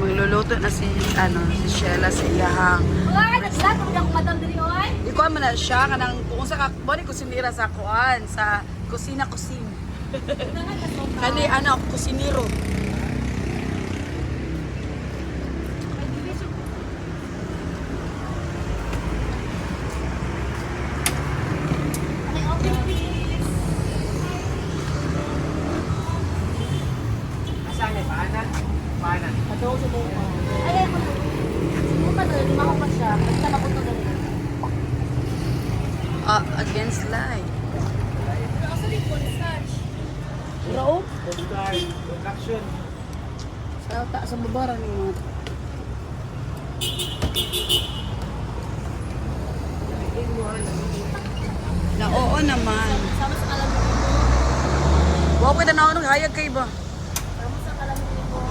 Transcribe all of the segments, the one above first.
magluluto na si Sheila sa iyahang. Wala, naglat mo ako madam diri oy. Ikuha mo na siya kanang kung sa boni kusinira sa kuan sa kusina. Kani kusiniro. Okay, open please. Asan eh? Paana? Ato sa buka. Ay, ako na. Buka na, lima ko pa siya. Basta mapunta na rin. Against light. Asa din po, search. Rao? Production. Sa babara ni mo. Na oo naman. Sama sa kalamin mo. Wa ko tanaw nung hayag kay ba. Sama sa kalamin mo.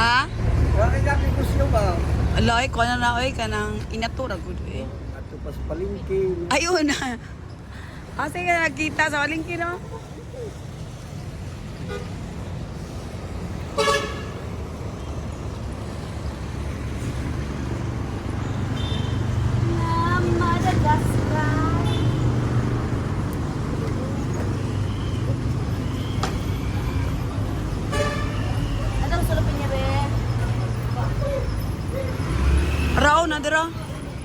Ha? Bakit natin gusto ba? Alay ko na oy kanang inatura gud eh. Ato pa sa palengke. Ayun na. Kasi ka nakita sa walingki no? Na Madagascar. Anong sulupin niya, be? Rao na dira.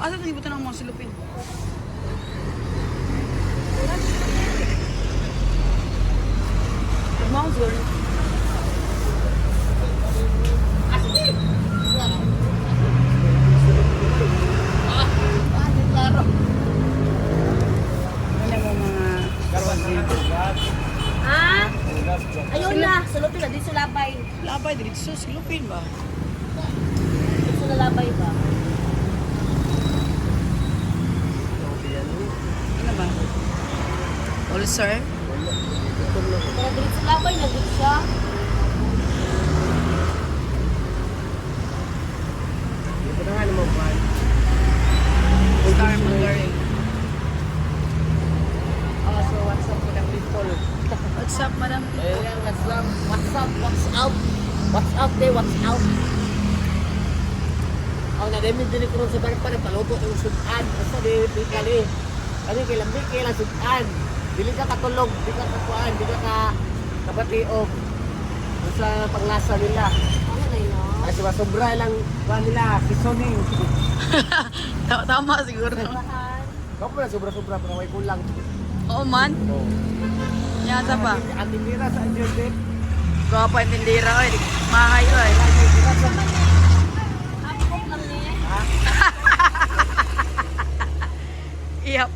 Asa tong ibutan ang mga silupin? Mau girl. Ano mo mga Ha? Ayun na, sulupin na. Di sulabay. labay dito silupin ba? Di sulalabay ba? Ano ba? All sir? Kaya di sulabay na di siya. Ito na nga naman ba? Star Magaring. So what's up with the people? What's up, madam? Ayan, what's up? What's up? What's up? What's up day? What's out? Ang nadamit din ko sa barang pa paluto ng sudan. Basta di pikali. Ano kailambi kailan sudan. Dili ka katulog, di ka kakuan, di ka kabatiog. Sa panglasa nila. Ano na yun? Kasi sobra lang kuan nila, seasoning. Tama siguro. Bahan. Kau pun sobra-sobra pero may kulang. Oo man. Oh. Yata pa. Ang tindira sa Angelbet. Kaya pa intindira oy. Mahay oy. Apok lang eh. Iyap.